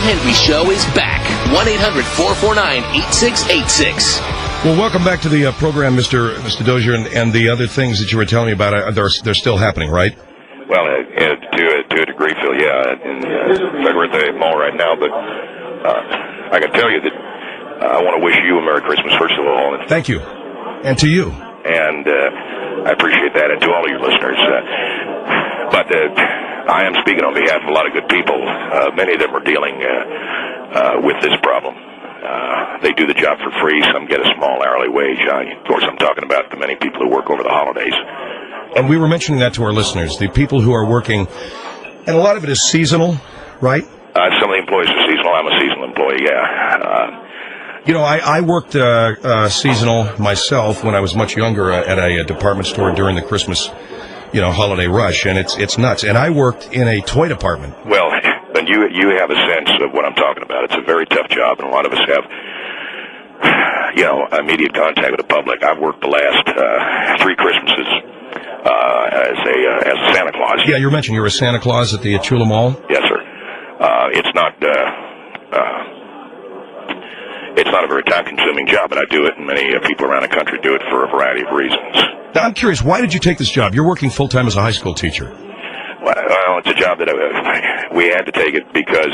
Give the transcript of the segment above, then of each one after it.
Henry Show is back. 1-800-449-8686. Well, welcome back to the program, Mr. Dozier, and the other things that you were telling me about, they're still happening, right? Well, to a degree, Phil, yeah. In fact, we're at the mall right now, but I can tell you that I want to wish you a Merry Christmas, first of all. And, thank you. And to you. And I appreciate that, and to all of your listeners. But I am speaking on behalf of a lot of good people. Many of them are dealing with this problem. They do the job for free. Some get a small hourly wage. Of course, I'm talking about the many people who work over the holidays. And we were mentioning that to our listeners, the people who are working, and a lot of it is seasonal, right? Some of the employees are seasonal. I'm a seasonal employee, yeah. I worked seasonal myself when I was much younger at a department store during the Christmas, holiday rush, and it's nuts. And I worked in a toy department. Well, then you have a sense of what I'm talking about. It's a very tough job, and a lot of us have, immediate contact with the public. I've worked the last 3 Christmases as a Santa Claus. Yeah, you mentioned you were a Santa Claus at the Chula Mall. Yes, sir. It's not a very time-consuming job, but I do it, and many people around the country do it for a variety of reasons. Now, I'm curious, why did you take this job? You're working full-time as a high school teacher. Well, it's a job that we had to take it because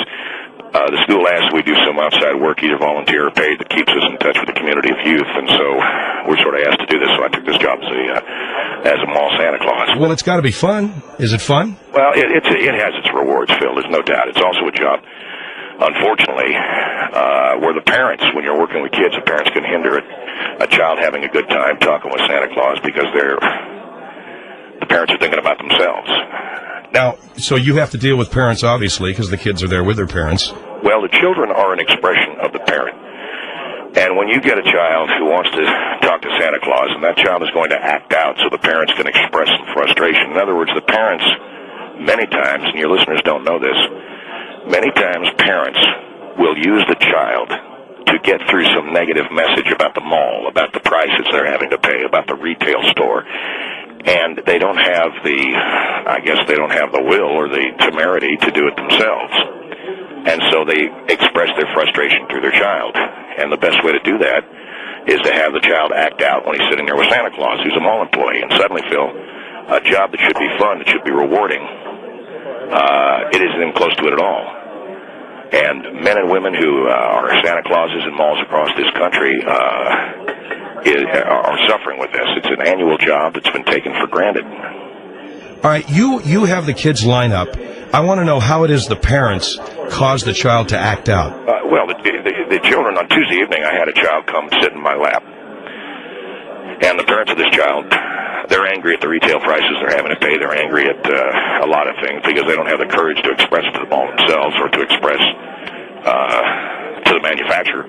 the school asks we do some outside work, either volunteer or paid, that keeps us in touch with the community of youth, and so we're sort of asked to do this, so I took this job as a mall Santa Claus. Well, it's got to be fun. Is it fun? Well, it has its rewards, Phil. There's no doubt. It's also a job, unfortunately, where the parents, when you're working with kids, the parents can hinder a child having a good time talking with Santa Claus because the parents are thinking about themselves. Now, so you have to deal with parents, obviously, because the kids are there with their parents. Well, the children are an expression of the parent. And when you get a child who wants to talk to Santa Claus, and that child is going to act out so the parents can express some frustration. In other words, the parents, many times, and your listeners don't know this, many times parents will use the child to get through some negative message about the mall, about the prices they're having to pay, about the retail store. And they don't have the will or the temerity to do it themselves. And so they express their frustration through their child. And the best way to do that is to have the child act out when he's sitting there with Santa Claus, who's a mall employee. And suddenly, Phil, a job that should be fun, that should be rewarding, it isn't even close to it at all. And men and women who are Santa Clauses in malls across this country are suffering with this. It's an annual job that's been taken for granted. All right, you have the kids line up. I want to know how it is the parents cause the child to act out. Well, the children, on Tuesday evening, I had a child come sit in my lap. And the parents of this child, they're angry at the retail prices they're having to pay. They're angry at a lot of things because they don't have the courage to express it to the mall themselves or to express to the manufacturer.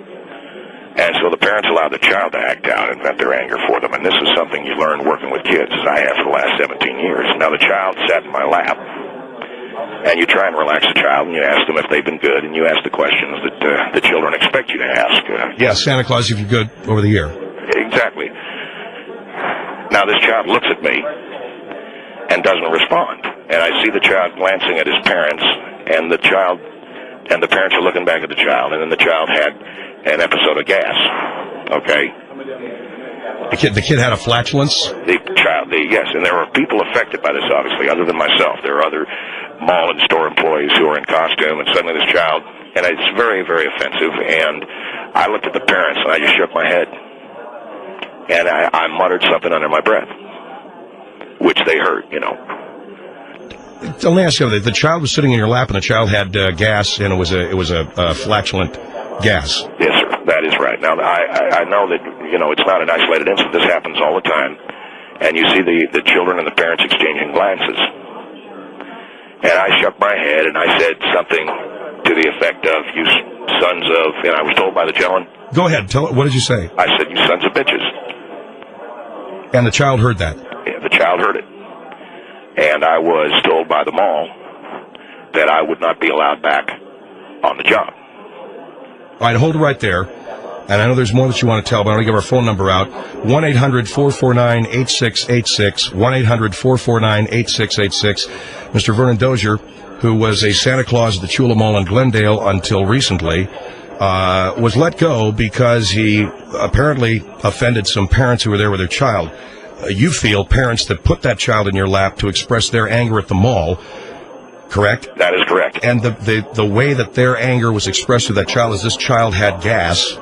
And so the parents allow the child to act out and vent their anger for them. And this is something you learn working with kids, as I have for the last 17 years. Now, the child sat in my lap, and you try and relax the child, and you ask them if they've been good, and you ask the questions that the children expect you to ask. Yeah, Santa Claus, if you're good over the year. Exactly. Now, this child looks at me and doesn't respond. And I see the child glancing at his parents, and the parents are looking back at the child, and then the child had an episode of gas. Okay? The kid had a flatulence? Yes, and there were people affected by this, obviously, other than myself. There are other mall and store employees who are in costume, and suddenly this child, and it's very, very offensive, and I looked at the parents, and I just shook my head, and I muttered something under my breath, which they heard, Let me ask you, the child was sitting in your lap, and the child had gas, and it was a flatulent gas. Yes, sir, that is right. Now, I know that, it's not an isolated incident. This happens all the time. And you see the children and the parents exchanging glances. And I shook my head, and I said something to the effect of, you sons of, and I was told by the gentleman. Go ahead. What did you say? I said, you sons of bitches. And the child heard that? Yeah, the child heard it. And I was told by the mall that I would not be allowed back on the job. All right, hold it right there. And I know there's more that you want to tell, but I want to give our phone number out. 1-800-449-8686. 1-800-449-8686. Mr. Vernon Dozier, who was a Santa Claus at the Chula Mall in Glendale until recently, was let go because he apparently offended some parents who were there with their child. You feel parents that put that child in your lap to express their anger at the mall, correct? That is correct. And the way that their anger was expressed to that child is this child had gas,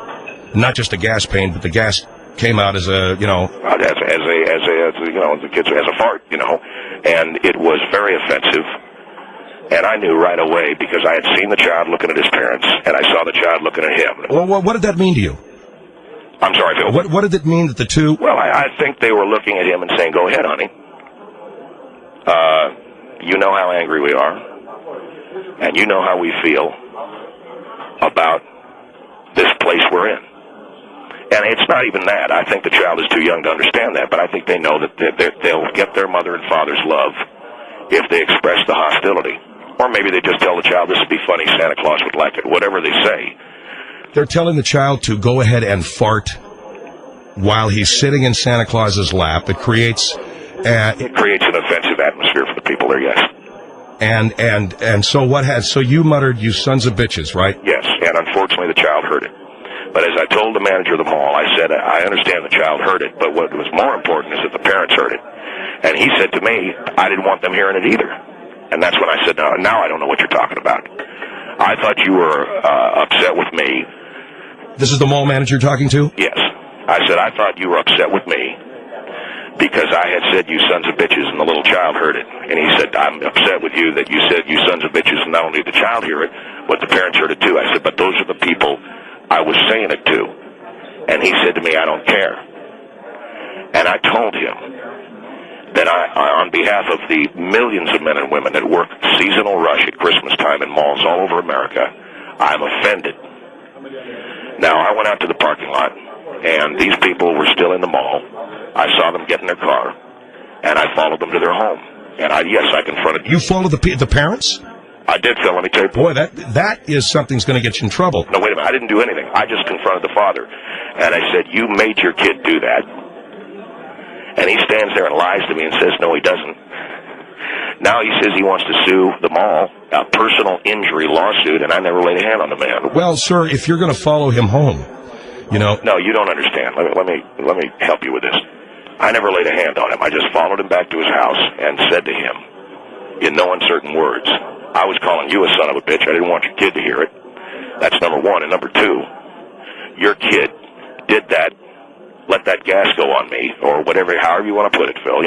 not just a gas pain, but the gas came out as a, you know, the kids as a fart, and it was very offensive. And I knew right away because I had seen the child looking at his parents, and I saw the child looking at him. Well, what did that mean to you? I'm sorry, Phil. What did it mean that the two? Well, I think they were looking at him and saying, "Go ahead, honey. You know how angry we are, and you know how we feel about this place we're in." And it's not even that. I think the child is too young to understand that, but I think they know that they'll get their mother and father's love if they express the hostility. Or maybe they just tell the child, this would be funny, Santa Claus would like it, whatever they say. They're telling the child to go ahead and fart while he's sitting in Santa Claus's lap. It creates an offensive atmosphere for the people there, yes. And so what has, so you muttered, "You sons of bitches," right? Yes, and unfortunately the child heard it. But as I told the manager of the mall, I said, I understand the child heard it, but what was more important is that the parents heard it. And he said to me, I didn't want them hearing it either. And that's when I said, now I don't know what you're talking about. I thought you were upset with me. This is the mall manager talking to? Yes. I said, I thought you were upset with me because I had said, "You sons of bitches," and the little child heard it. And he said, I'm upset with you that you said, "You sons of bitches," and not only did the child hear it, but the parents heard it too. I said, but those are the people I was saying it to. And he said to me, "I don't care." And I told him that I, on behalf of the millions of men and women that work seasonal rush at Christmas time in malls all over America, I'm offended. Now, I went out to the parking lot, and these people were still in the mall. I saw them get in their car, and I followed them to their home. And I confronted... You followed the parents? I did, Phil. Let me tell you. Boy, that is something's going to get you in trouble. No, wait a minute. I didn't do anything. I just confronted the father. And I said, "You made your kid do that." And he stands there and lies to me and says, "No, he doesn't." Now he says he wants to sue the mall, a personal injury lawsuit, and I never laid a hand on the man. Well, sir, if you're going to follow him home, you know... No, you don't understand. Let me help you with this. I never laid a hand on him. I just followed him back to his house and said to him, in no uncertain words, "I was calling you a son of a bitch. I didn't want your kid to hear it." That's number one. And number two, your kid did that, let that gas go on me, or whatever, however you want to put it, Phil.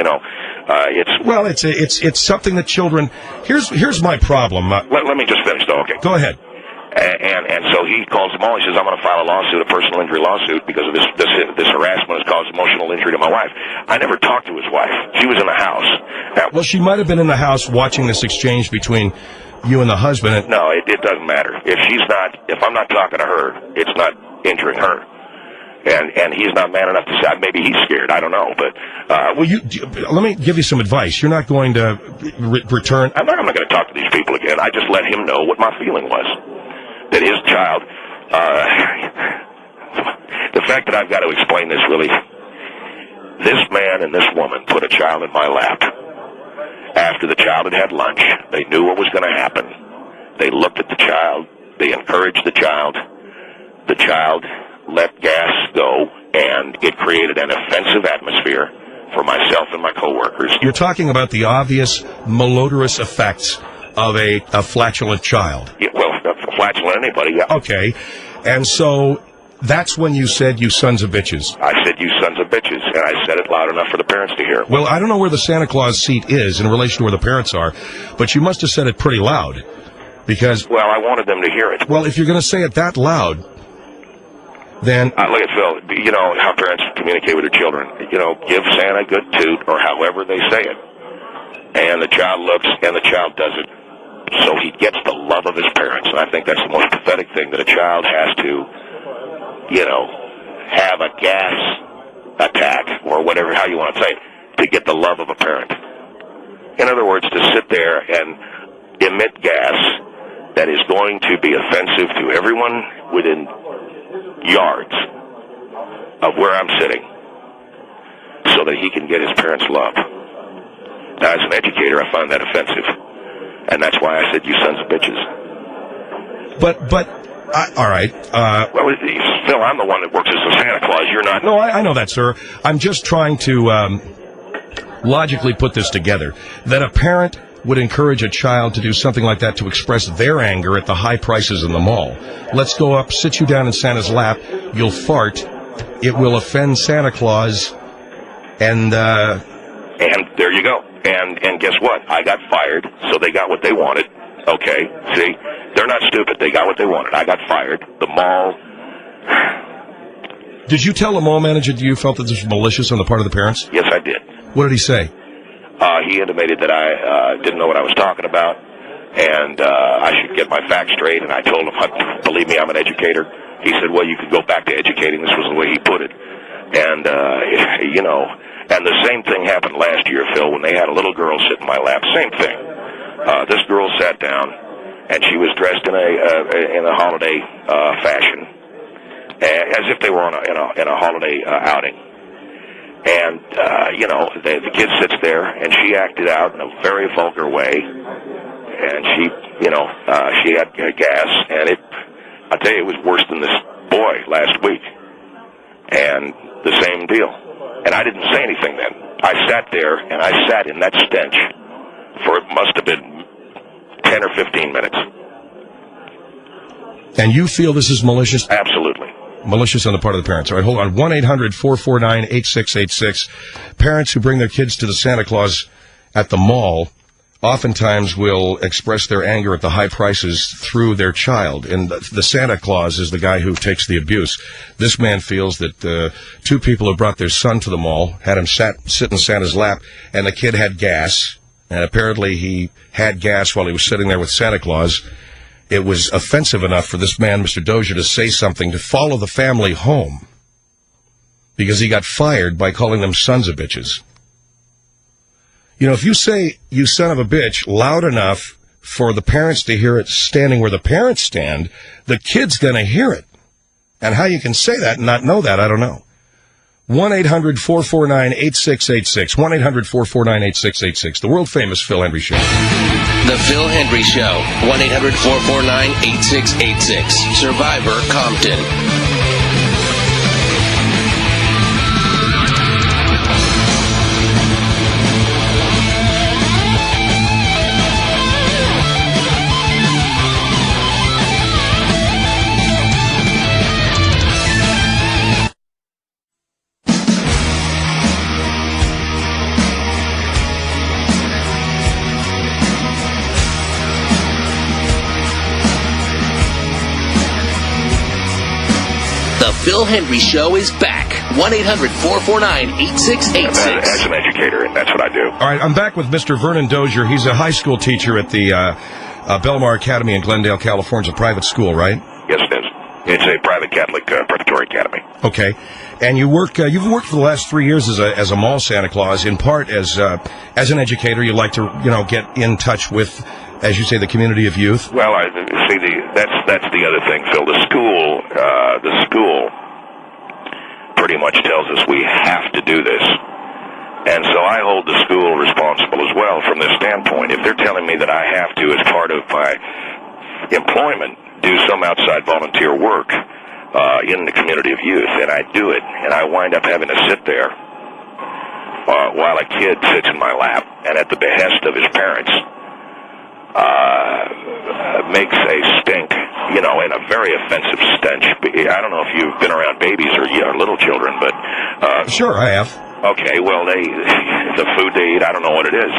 It's something that children. Here's my problem. Let me just finish, though. Okay. Go ahead. And so he calls them all. He says, "I'm going to file a personal injury lawsuit, because of this harassment has caused emotional injury to my wife." I never talked to his wife. She was in the house. Well, she might have been in the house watching this exchange between you and the husband. No, it doesn't matter. If I'm not talking to her, it's not injuring her. And he's not man enough to say. Maybe he's scared. I don't know. But let me give you some advice. You're not going to return. I'm not going to talk to these people again. I just let him know what my feeling was. That his child. The fact that I've got to explain this, really. This man and this woman put a child in my lap. After the child had lunch, they knew what was going to happen. They looked at the child. They encouraged the child. The child let gas go, and it created an offensive atmosphere for myself and my coworkers. You're talking about the obvious malodorous effects of a flatulent child. Yeah, well, flatulent anybody, yeah. Okay, and so that's when you said, "You sons of bitches." I said, "You sons of bitches," and I said it loud enough for the parents to hear. Well, I don't know where the Santa Claus seat is in relation to where the parents are, but you must have said it pretty loud, because... Well, I wanted them to hear it. Well, if you're going to say it that loud, then... Look at Phil, you know how parents communicate with their children. Give Santa a good toot, or however they say it. And the child looks, and the child does it. So he gets the love of his parents, and I think that's the most pathetic thing, that a child has to, have a gas attack, or whatever, how you want to say it, to get the love of a parent. In other words, to sit there and emit gas that is going to be offensive to everyone within yards of where I'm sitting, so that he can get his parents' love. Now, as an educator, I find that offensive. And that's why I said, you sons of bitches. All right. Well, Phil, I'm the one that works as a Santa Claus. You're not. No, I know that, sir. I'm just trying to logically put this together. That a parent would encourage a child to do something like that to express their anger at the high prices in the mall. Let's go up, sit you down in Santa's lap, you'll fart, it will offend Santa Claus, and there you go. And guess what? I got fired, so they got what they wanted. Okay, see? They're not stupid. They got what they wanted. I got fired. The mall... Did you tell the mall manager that you felt that this was malicious on the part of the parents? Yes, I did. What did he say? He intimated that I didn't know what I was talking about, and I should get my facts straight, and I told him, believe me, I'm an educator. He said, well, you could go back to educating. This was the way he put it. And, and the same thing happened last year, Phil, when they had a little girl sit in my lap. Same thing. This girl sat down, and she was dressed in a holiday fashion, as if they were in a holiday outing. And, the kid sits there, and she acted out in a very vulgar way. And she had gas, and I'll tell you, it was worse than this boy last week. And the same deal. And I didn't say anything then. I sat there, and I sat in that stench for it must have been 10 or 15 minutes. And you feel this is malicious? Absolutely. Malicious on the part of the parents. All right, hold on. 1-800-449-8686. Parents who bring their kids to the Santa Claus at the mall oftentimes will express their anger at the high prices through their child. And the Santa Claus is the guy who takes the abuse. This man feels that two people who brought their son to the mall had him sit in Santa's lap, and the kid had gas. And apparently he had gas while he was sitting there with Santa Claus. It was offensive enough for this man, Mr. Dozier, to say something, to follow the family home, because he got fired by calling them sons of bitches. You know, if you say, you son of a bitch, loud enough for the parents to hear it standing where the parents stand, the kid's going to hear it. And how you can say that and not know that, I don't know. 1-800-449-8686. 1-800-449-8686. The world-famous Phil Hendrie Show. The Phil Hendrie Show. 1-800-449-8686. Survivor Compton. The Phil Hendrie Show is back. 1-800-449-8686. As an educator, that's what I do. All right, I'm back with Mr. Vernon Dozier. He's a high school teacher at the Belmar Academy in Glendale, California. It's a private school, right? Yes, it is. It's a private Catholic preparatory academy. Okay. And you've worked for the last 3 years as a mall Santa Claus, in part as an educator. You like to, get in touch with, as you say, the community of youth. Well, that's the other thing, Phil. The school pretty much tells us we have to do this. And so I hold the school responsible as well from this standpoint. If they're telling me that I have to, as part of my employment, do some outside volunteer work in the community of youth, and I do it, and I wind up having to sit there while a kid sits in my lap, and at the behest of his parents, makes a stink, and a very offensive stench. I don't know if you've been around babies or little children, but... Sure, I have. Okay, well, the food they eat, I don't know what it is,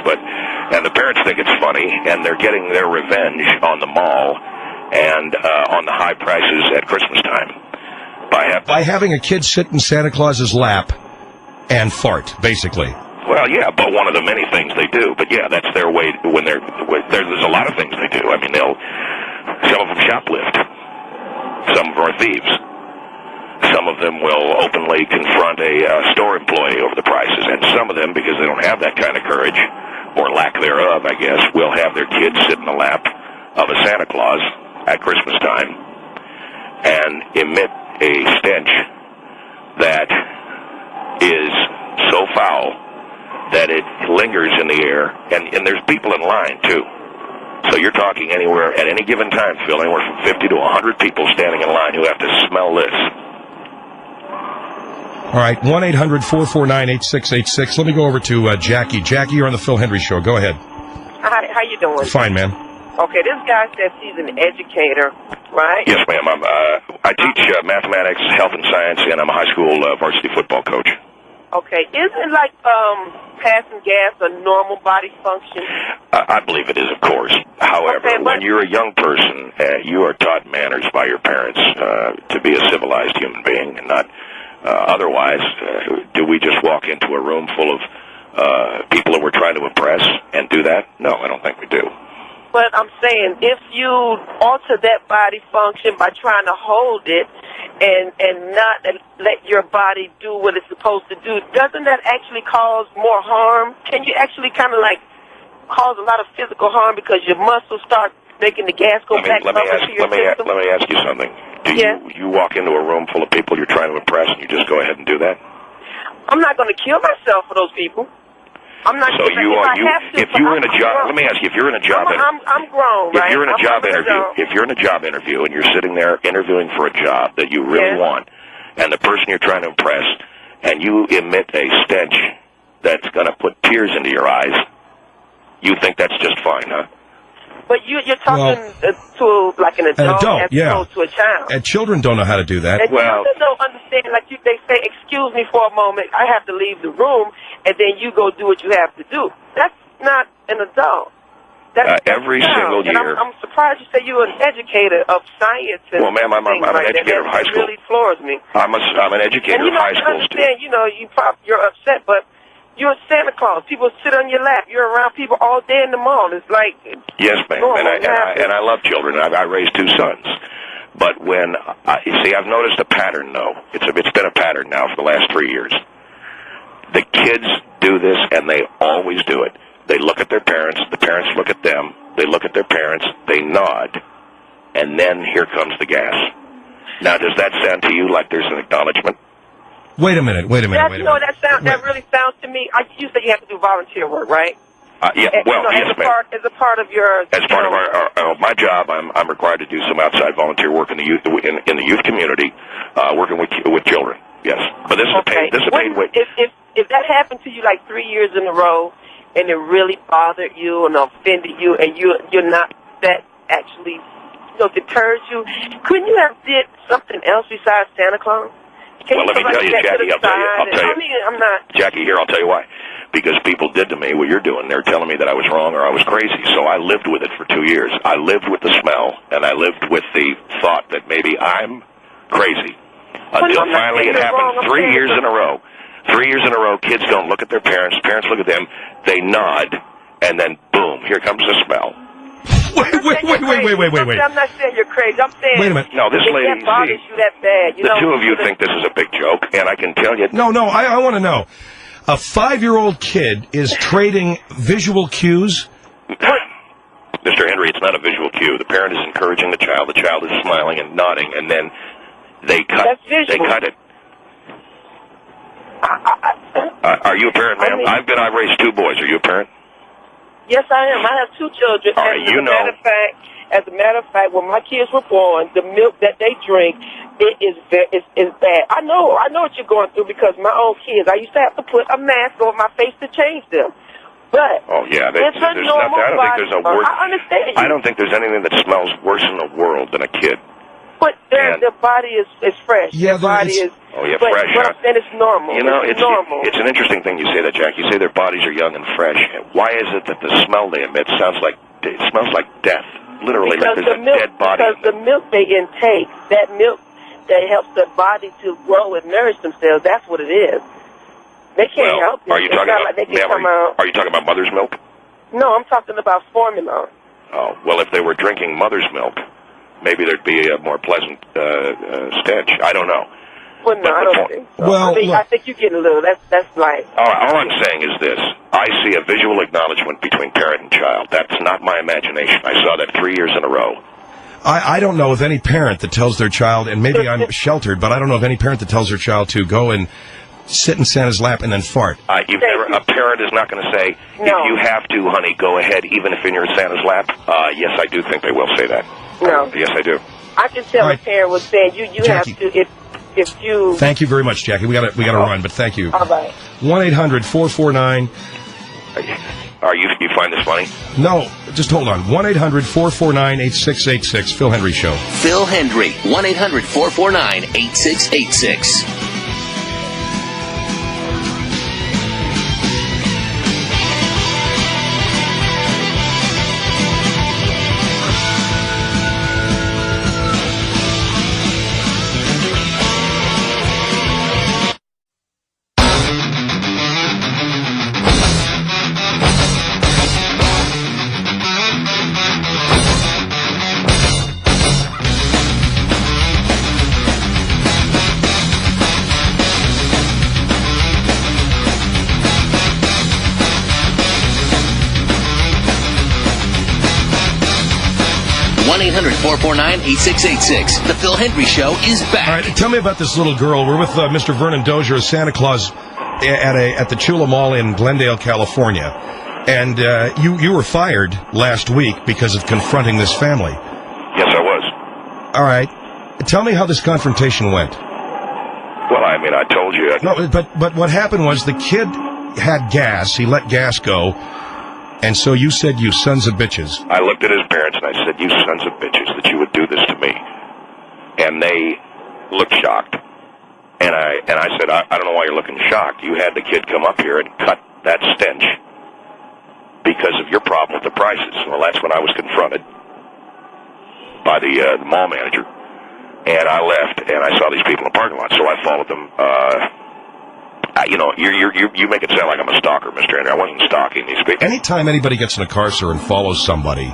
and the parents think it's funny, and they're getting their revenge on the mall and on the high prices at Christmas time. By having a kid sit in Santa Claus's lap and fart, basically. Well, yeah, but one of the many things they do. But yeah, that's their way. There's a lot of things they do. I mean, some of them shoplift. Some of them are thieves. Some of them will openly confront a store employee over the prices, and some of them, because they don't have that kind of courage, or lack thereof, I guess, will have their kids sit in the lap of a Santa Claus at Christmas time and emit a stench that is so foul that it lingers in the air, and there's people in line, too. So you're talking anywhere at any given time, Phil, anywhere from 50 to 100 people standing in line who have to smell this. All right, 1-800-449-8686. Let me go over to Jackie. Jackie, you're on the Phil Hendry Show. Go ahead. Hi, how you doing? Fine, man. Okay, this guy says he's an educator, right? Yes, ma'am. I teach mathematics, health and science, and I'm a high school varsity football coach. Okay, isn't like passing gas a normal body function? I believe it is, of course. However, Okay, when you're a young person, you are taught manners by your parents to be a civilized human being and not otherwise. Do we just walk into a room full of people that we're trying to impress and do that? No, I don't think we do. But I'm saying, if you alter that body function by trying to hold it and not let your body do what it's supposed to do, doesn't that actually cause more harm? Can you actually kind of like cause a lot of physical harm because your muscles start making the gas go back up into your system? Let me ask you something. Do you walk into a room full of people you're trying to impress and you just go ahead and do that? I'm not going to kill myself for those people. I'm not. So if you're in a job, let me ask you, if you're in a job, I'm grown, right? If you're in a job interview, and you're sitting there interviewing for a job that you really want, and the person you're trying to impress, and you emit a stench that's going to put tears into your eyes, you think that's just fine, huh? But you're talking to like an adult as opposed to a child. And children don't know how to do that. And children don't understand. Like they say, "Excuse me for a moment. I have to leave the room," and then you go do what you have to do. That's not an adult. That's every single year. And I'm surprised you say you're an educator of science. And well, ma'am, I'm an educator of high school. It really floors me. I'm an educator of high school student. You're upset, but you're Santa Claus. People sit on your lap. You're around people all day in the mall. It's like yes, ma'am. And I love children. I raised two sons. But you see, I've noticed a pattern. Though it's been a pattern now for the last 3 years. The kids do this, and they always do it. They look at their parents. The parents look at them. They look at their parents. They nod, and then here comes the gas. Now, does that sound to you like there's an acknowledgement? Wait a minute. That really sounds to me. You said you have to do volunteer work, right? Yes, ma'am. As a part of your. As part of my job, I'm required to do some outside volunteer work in the youth community, working with children. Yes, but this is a paid wage. If that happened to you like 3 years in a row, and it really bothered you and offended you, and you're not that actually deters you, couldn't you have did something else besides Santa Claus? Well, let me tell you, Jackie, I'll tell you. I'm not. Jackie, here, I'll tell you why. Because people did to me what you're doing. They're telling me that I was wrong or I was crazy. So I lived with it for 2 years. I lived with the smell, and I lived with the thought that maybe I'm crazy. Until finally it happened 3 years in a row. 3 years in a row, kids don't look at their parents. Parents look at them. They nod, and then, boom, here comes the smell. Wait. I'm not saying you're crazy. I'm saying wait a minute. No, this lady, bothers you that bad. The two of you think this is a big joke, and I can tell you. No, I want to know. A 5-year-old kid is trading visual cues. Mr. Henry, it's not a visual cue. The parent is encouraging the child. The child is smiling and nodding, and then they cut. That's visual. They cut it. Are you a parent, ma'am? I've raised 2 boys. Are you a parent? Yes, I am. I have 2 children. All right, As a matter of fact, when my kids were born, the milk that they drink, is bad. I know what you're going through because my own kids, I used to have to put a mask over my face to change them. But I understand you. I don't think there's anything that smells worse in the world than a kid. But their body is fresh. Yeah, their body is. fresh. But I'm saying it's normal. It's normal. It's an interesting thing you say that, Jack. You say their bodies are young and fresh. Why is it that the smell they emit smells like death? Literally, because like there's a dead body. Because the milk they intake, that milk that helps their body to grow and nourish themselves, that's what it is. They can't help it. Are you talking about mother's milk? No, I'm talking about formula. Oh, well, if they were drinking mother's milk, maybe there'd be a more pleasant stench. I don't know. Well, no, I don't think so. Well, I think you're getting a little. That's like. All I'm saying is this: I see a visual acknowledgement between parent and child. That's not my imagination. I saw that 3 years in a row. I don't know of any parent that tells their child, and maybe I'm sheltered, but I don't know of any parent that tells their child to go and sit in Santa's lap and then fart. A parent is not going to say, No. if you have to, honey, go ahead, even if you're in Santa's lap. Yes, I do think they will say that. No. Yes, I do. I can tell All right. a parent was saying you have Jackie. to if you. Thank you very much, Jackie. We got to run, but thank you. All right. 1-800-449. You find this funny? No, just hold on. 1-800-449-8686. Phil Hendry Show. Phil Hendry, 1-800-449-8686. One 1-800-449-8686. The Phil Hendry Show is back. All right, tell me about this little girl. We're with Mr. Vernon Dozier, Santa Claus, at the Chula Mall in Glendale, California. And you were fired last week because of confronting this family. Yes, I was. All right. Tell me how this confrontation went. Well, I mean, I told you. No, but what happened was the kid had gas. He let gas go. And so you said, you sons of bitches. I looked at his parents and I said, you sons of bitches, that you would do this to me. And they looked shocked. And I said, I don't know why you're looking shocked. You had the kid come up here and cut that stench because of your problem with the prices. Well, that's when I was confronted by the mall manager. And I left, and I saw these people in the parking lot, so I followed them. You make it sound like I'm a stalker, Mr. Andrew. I wasn't stalking these people. Anytime anybody gets in a car, sir, and follows somebody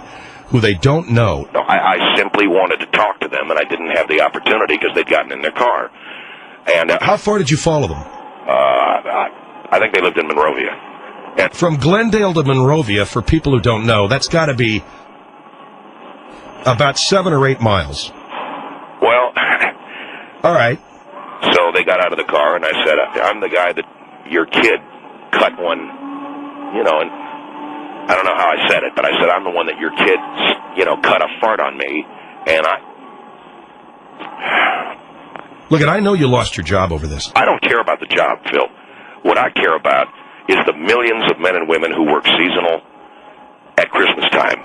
who they don't know. No, I simply wanted to talk to them, and I didn't have the opportunity because they'd gotten in their car. And how far did you follow them? I think they lived in Monrovia. And from Glendale to Monrovia, for people who don't know, that's got to be about 7 or 8 miles. Well, all right. So they got out of the car, and I said, I'm the guy that your kid cut one, and I don't know how I said it, but I said, I'm the one that your kid, cut a fart on me, and Look, I know you lost your job over this. I don't care about the job, Phil. What I care about is the millions of men and women who work seasonal at Christmas time,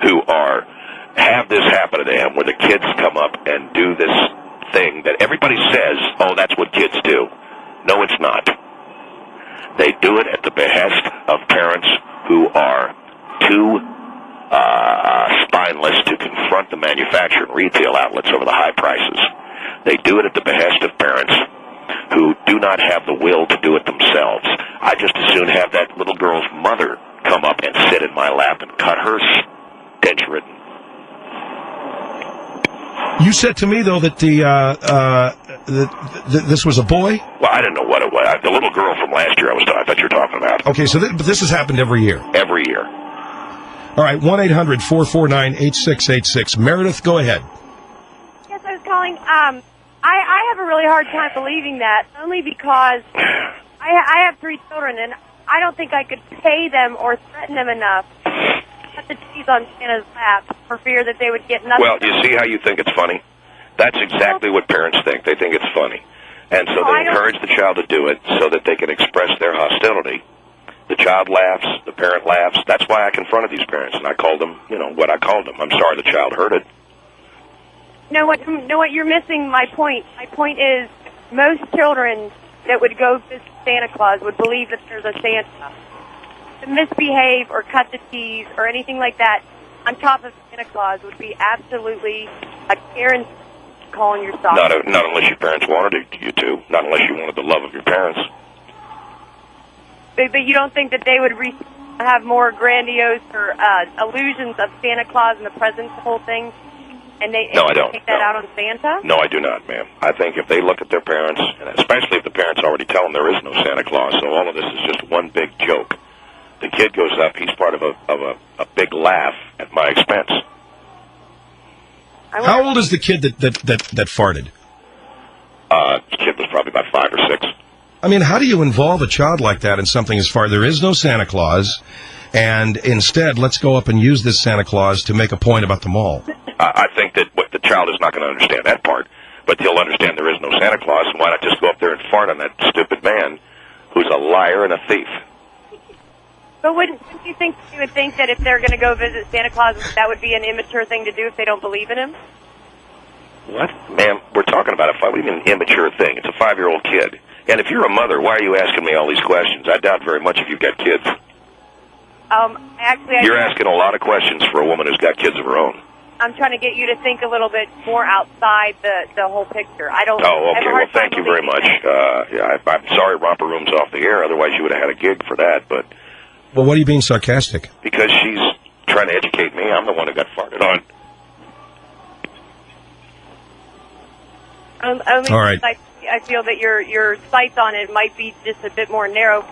who have this happen to them, where the kids come up and do this thing that everybody says, oh, that's what kids do. No, it's not. They do it at the behest of parents who are too spineless to confront the manufacturer and retail outlets over the high prices. They do it at the behest of parents who do not have the will to do it themselves. I just as soon have that little girl's mother come up and sit in my lap and cut her stench-ridden. You said to me, though, that this was a boy? Well, I didn't know what it was. The little girl from last year I thought you were talking about. Okay, so but this has happened every year? Every year. All right, 1-800-449-8686. Meredith, go ahead. Yes, I was calling. I have a really hard time believing that, only because I have 3 children, and I don't think I could pay them or threaten them enough to put the cheese on Santa's lap for fear that they would get nothing. Well, you see how you think it's funny? That's exactly what parents think. They think it's funny. And so they encourage the child to do it so that they can express their hostility. The child laughs, the parent laughs. That's why I confronted these parents, and I called them, what I called them. I'm sorry the child heard it. No, what you're missing my point. My point is most children that would go visit Santa Claus would believe that there's a Santa. To misbehave or cut the cheese or anything like that on top of Santa Claus would be absolutely a guarantee calling your stock. Not unless your parents wanted you to. Not unless you wanted the love of your parents. But you don't think that they would have more grandiose or illusions of Santa Claus and the presents, the whole thing? And they No, I don't. take that out on Santa? No, I do not, ma'am. I think if they look at their parents, and especially if the parents already tell them there is no Santa Claus, so all of this is just one big joke. The kid goes up, he's part of a big laugh at my expense. How old is the kid that farted? The kid was probably about 5 or 6. I mean, how do you involve a child like that in something as far? There is no Santa Claus, and instead, let's go up and use this Santa Claus to make a point about the mall. I think that the child is not going to understand that part, but he'll understand there is no Santa Claus, and why not just go up there and fart on that stupid man who's a liar and a thief? But wouldn't you think you would think that if they're going to go visit Santa Claus, that would be an immature thing to do if they don't believe in him? What? Ma'am, we're talking about what do you mean immature thing? It's a 5-year-old kid. And if you're a mother, why are you asking me all these questions? I doubt very much if you've got kids. You're asking a lot of questions for a woman who's got kids of her own. I'm trying to get you to think a little bit more outside the whole picture. I don't. Oh, okay. Well, thank you very much. I'm sorry Romper Room's off the air. Otherwise, you would have had a gig for that. But well, what are you being sarcastic? Because she's trying to educate me. I'm the one who got farted on. All right. I feel that your sights on it might be just a bit more narrow.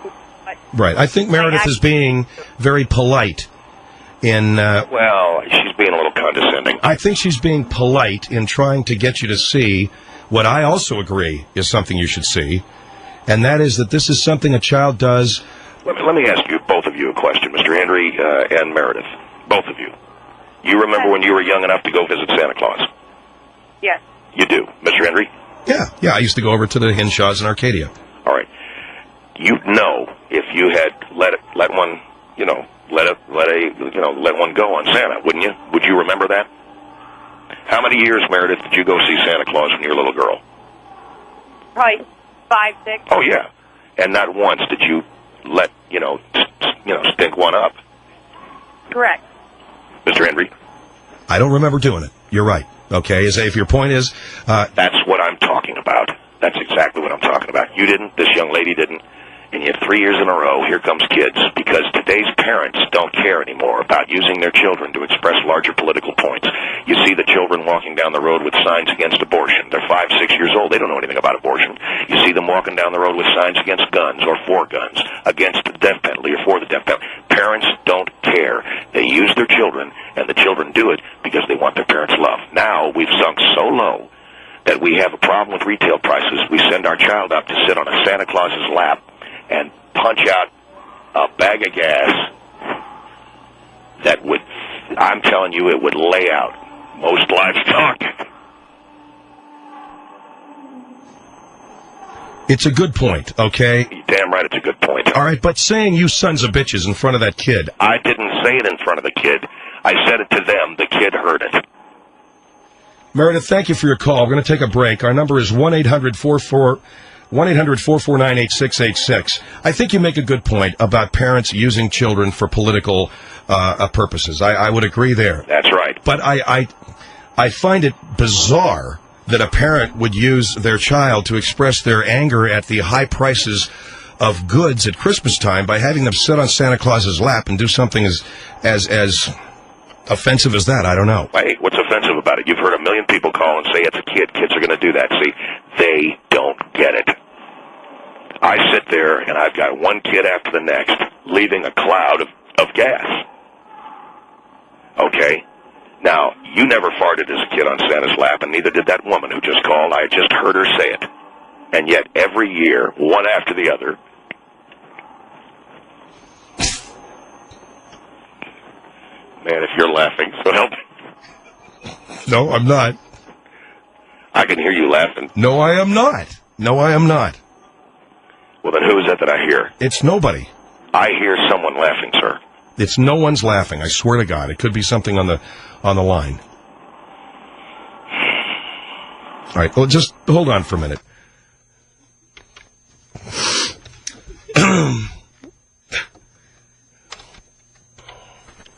But right. I think Meredith is being very polite in... well, she's being a little condescending. I think she's being polite in trying to get you to see what I also agree is something you should see, and that is that this is something a child does... Let me ask you, both of you, a question, Mr. Henry and Meredith. Both of you. You remember when you were young enough to go visit Santa Claus? Yes. You do. Mr. Henry? Yeah, I used to go over to the Henshaws in Arcadia. All right. You'd know if you had let one go on Santa, wouldn't you? Would you remember that? How many years, Meredith, did you go see Santa Claus when you were a little girl? Probably 5, 6. Oh yeah, and not once did you let stink one up. Correct. Mr. Henry? I don't remember doing it. You're right. Okay, if your point is... That's what I'm talking about. That's exactly what I'm talking about. You didn't, this young lady didn't, and yet 3 years in a row, here comes kids, because today's parents don't care anymore about using their children to express larger political points. You see the children walking down the road with signs against abortion. They're 5, 6 years old. They don't know anything about abortion. You see them walking down the road with signs against guns or for guns, against the death penalty or for the death penalty. Parents don't care. They use their children, and the children do it because they want their parents' love. Now we've sunk so low that we have a problem with retail prices. We send our child up to sit on a Santa Claus's lap and punch out a bag of gas that would, I'm telling you, it would lay out most livestock. It's a good point, okay? Damn right it's a good point. All right, but saying you sons of bitches in front of that kid... I didn't say it in front of the kid. I said it to them. The kid heard it. Meredith, thank you for your call. We're going to take a break. Our number is 1-800-449-8686. I think you make a good point about parents using children for political purposes. I would agree there. That's right. But I find it bizarre that a parent would use their child to express their anger at the high prices of goods at Christmas time by having them sit on Santa Claus's lap and do something as offensive as that. I don't know. Hey, what's offensive about it? You've heard a million people call and say it's a kid. Kids are going to do that. See, they don't get it. I sit there and I've got one kid after the next leaving a cloud of gas. Okay? Now, you never farted as a kid on Santa's lap, and neither did that woman who just called. I just heard her say it. And yet, every year, one after the other, man, if you're laughing, so help me. No, I'm not. I can hear you laughing. No, I am not. No, I am not. Well, then who is that I hear? It's nobody. I hear someone laughing, sir. It's no one's laughing. I swear to God. It could be something on the line. All right. Well, just hold on for a minute.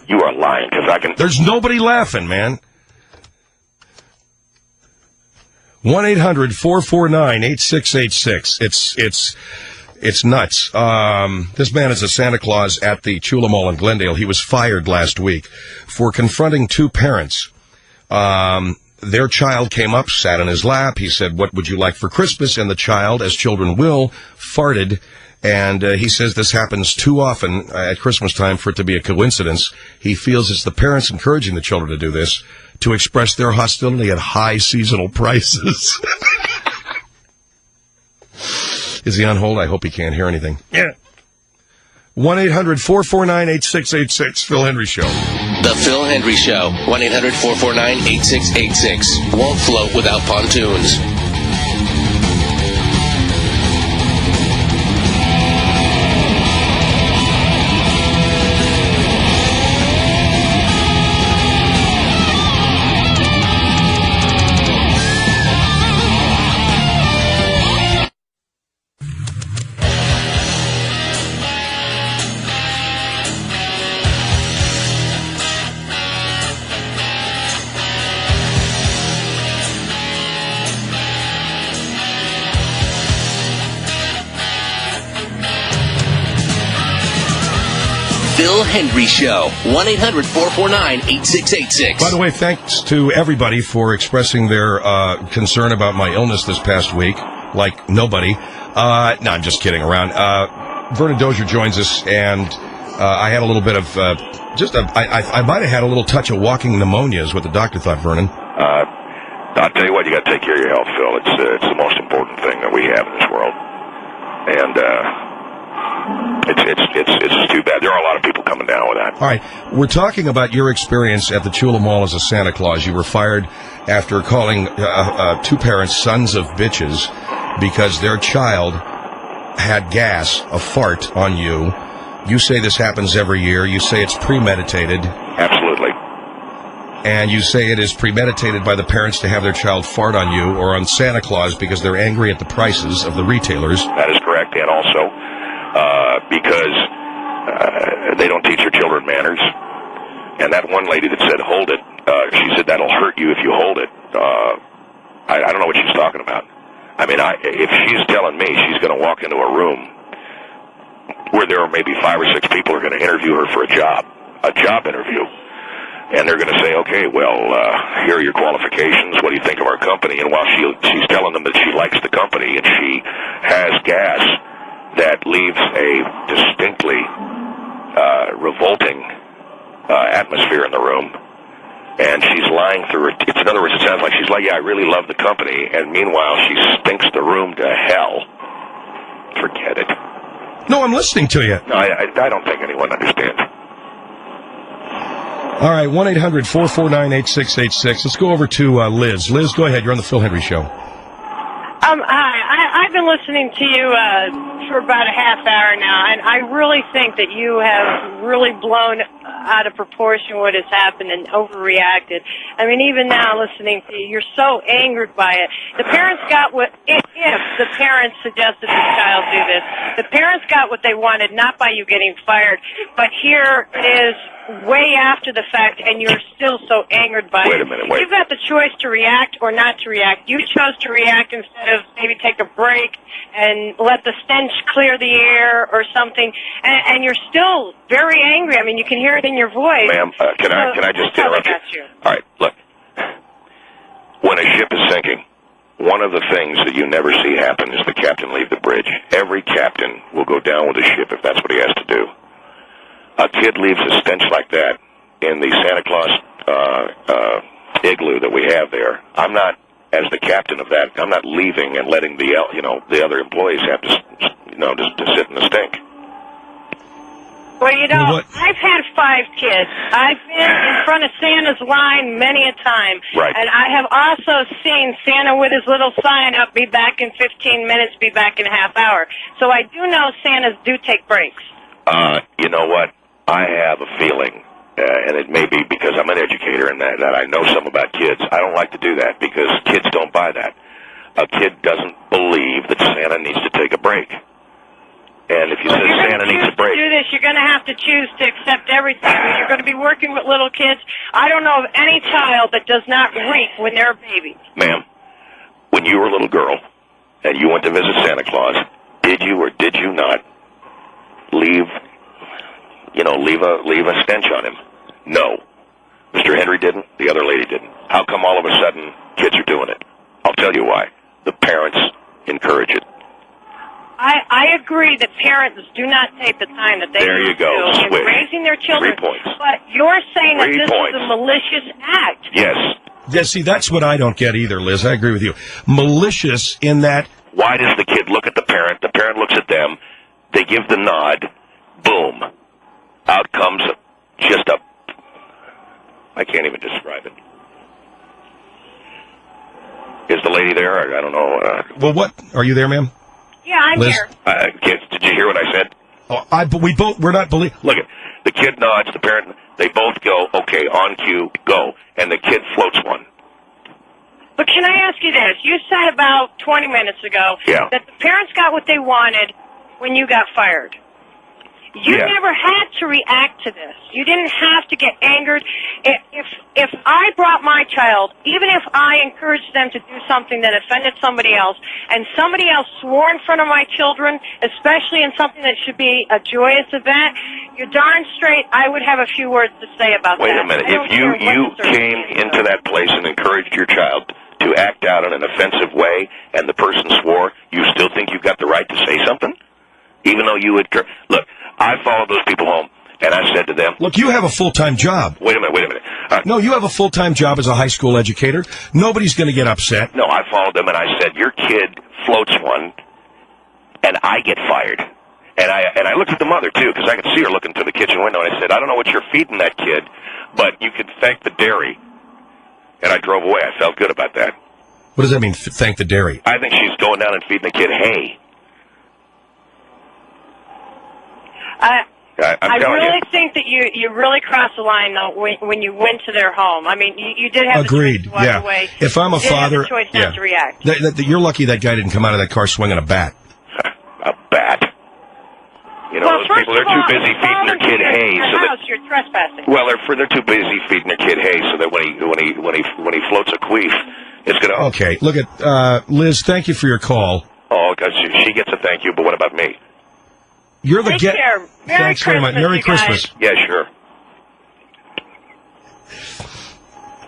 You are lying, because I can... There's nobody laughing, man. 1-800-449-8686. It's nuts. This man is a Santa Claus at the Chula Mall in Glendale. He was fired last week for confronting two parents. Their child came up, sat in his lap. He said, "What would you like for Christmas?" And the child, as children will, farted. And he says this happens too often at Christmas time for it to be a coincidence. He feels it's the parents encouraging the children to do this to express their hostility at high seasonal prices. Is he on hold? I hope he can't hear anything. Yeah. 1-800-449-8686, Phil Hendry Show. The Phil Hendry Show. 1-800-449-8686. Won't float without pontoons. Phil Hendry Show. 1-800-449-8686. By the way, thanks to everybody for expressing their concern about my illness this past week, like nobody. No, I'm just kidding around. Vernon Dozier joins us, and I had a little bit of I might have had a little touch of walking pneumonia is what the doctor thought, Vernon. I'll tell you what, you got to take care of your health, Phil. It's the most important thing that we have in this world. And it's just too bad. There are a lot of people coming down with that. All right. We're talking about your experience at the Chula Mall as a Santa Claus. You were fired after calling two parents sons of bitches because their child had gas, a fart, on you. You say this happens every year. You say it's premeditated. Absolutely. And you say it is premeditated by the parents to have their child fart on you or on Santa Claus because they're angry at the prices of the retailers. That is correct. And also because they don't teach their children manners. And that one lady that said, hold it, she said that'll hurt you if you hold it. I don't know what she's talking about. I mean, if she's telling me she's going to walk into a room where there are maybe 5 or 6 people who are going to interview her for a job interview, and they're going to say, okay, well, here are your qualifications. What do you think of our company? And while she's telling them that she likes the company and she has gas that leaves a distinctly revolting atmosphere in the room, and she's lying through it. In other words, it sounds like she's like, yeah, I really love the company, and meanwhile she stinks the room to hell. Forget it. No, I'm listening to you. No, I don't think anyone understands. All right, 1-800-449-8686. Let's go over to Liz. Liz, go ahead. You're on the Phil Hendry Show. Hi. I've been listening to you for about a half hour now, and I really think that you have really blown out of proportion what has happened and overreacted. I mean, even now listening to you, you're so angered by it. The parents got what, if the parents suggested the child do this, the parents got what they wanted, not by you getting fired, but here it is way after the fact, and you're still so angered by it. Wait a minute, wait. You've got the choice to react or not to react. You chose to react instead of maybe take a break and let the stench clear the air or something, and you're still very angry. I mean, you can hear it in your voice. Ma'am, can I just interrupt you? All right, look. When a ship is sinking, one of the things that you never see happen is the captain leave the bridge. Every captain will go down with the ship if that's what he has to do. A kid leaves a stench like that in the Santa Claus igloo that we have there. I'm not, as the captain of that, I'm not leaving and letting the other employees have to sit in the stink. Well, I've had 5 kids. I've been in front of Santa's line many a time. Right. And I have also seen Santa with his little sign up, be back in 15 minutes, be back in a half hour. So I do know Santas do take breaks. You know what? I have a feeling, and it may be because I'm an educator and that I know some about kids. I don't like to do that because kids don't buy that. A kid doesn't believe that Santa needs to take a break. And if you say Santa needs a break, to do this, you're going to have to choose to accept everything. You're going to be working with little kids. I don't know of any child that does not reek when they're a baby. Ma'am, when you were a little girl and you went to visit Santa Claus, did you or did you not leave a stench on him? No. Mr. Henry didn't. The other lady didn't. How come all of a sudden kids are doing it? I'll tell you why. The parents encourage it. I agree that parents do not take the time that they there you go. in raising their children. 3 points. But you're saying that 3 this points. is a malicious act. Yes. Yeah, see, that's what I don't get either, Liz. I agree with you. Malicious in that... Why does the kid look at the parent? The parent give the nod, boom, out comes just a, I can't even describe it. Is the lady there? I don't know. Well, what? Are you there, ma'am? Yeah, I'm Liz? here. Kids, did you hear what I said? But we're not believe. Look, the kid nods, the parent, they both go, okay, on cue, go. And the kid floats one. But can I ask you this? You said about 20 minutes ago that the parents got what they wanted when you got fired. You never had to react to this. You didn't have to get angered. If I brought my child, even if I encouraged them to do something that offended somebody else, and somebody else swore in front of my children, especially in something that should be a joyous event, you're darn straight I would have a few words to say about that. Wait a minute. If you came into that place and encouraged your child to act out in an offensive way, and the person swore, you still think you've got the right to say something? Even though you would... Look, I followed those people home, and I said to them... Look, you have a full-time job. Wait a minute. No, you have a full-time job as a high school educator. Nobody's going to get upset. No, I followed them, and I said, your kid floats one, and I get fired. And I looked at the mother, too, because I could see her looking through the kitchen window, and I said, I don't know what you're feeding that kid, but you could thank the dairy. And I drove away. I felt good about that. What does that mean, thank the dairy? I think she's going down and feeding the kid hay. I really think that you really crossed the line, though, when you went to their home. I mean, you did have Agreed. the choice to walk away. If I'm a father... You did have the choice not to react. You're lucky that guy didn't come out of that car swinging a bat. A bat? You know, those people, they're too busy feeding their kid hay. You're trespassing. Well, they're too busy feeding their kid hay, so that when he floats a queef, it's going to... Okay, look at... Liz, thank you for your call. Oh, because she gets a thank you, but what about me? You're the Take care. Thanks very much. Merry Christmas. Yeah, sure.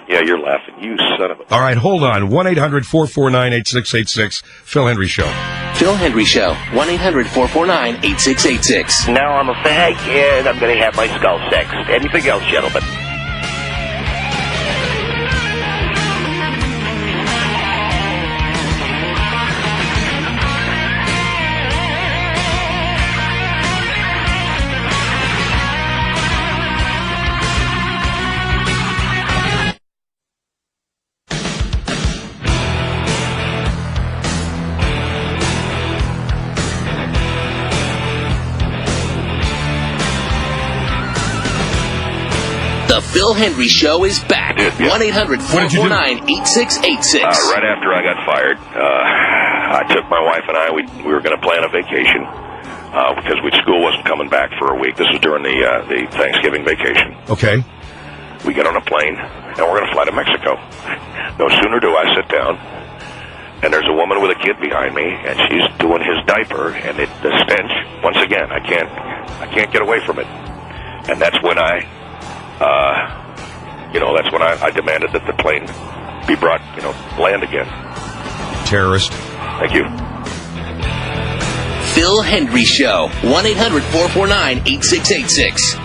Yeah, you're laughing. You son of a... All right, hold on. 1-800-449-8686. Phil Hendry Show. Phil Hendry Show. 1-800-449-8686. Now I'm a fag and I'm going to have my skull sexed. Anything else, gentlemen? The Phil Hendry Show is back. 1-800-449-8686. Right after I got fired, I took my wife and I, we were going to plan a vacation because school wasn't coming back for a week. This was during the Thanksgiving vacation. Okay. We get on a plane, and we're going to fly to Mexico. No sooner do I sit down, and there's a woman with a kid behind me, and she's doing his diaper, and the stench, once again, I can't get away from it. And that's when I demanded that the plane be brought, land again. Terrorist. Thank you. Phil Hendry Show. 1-800-449-8686.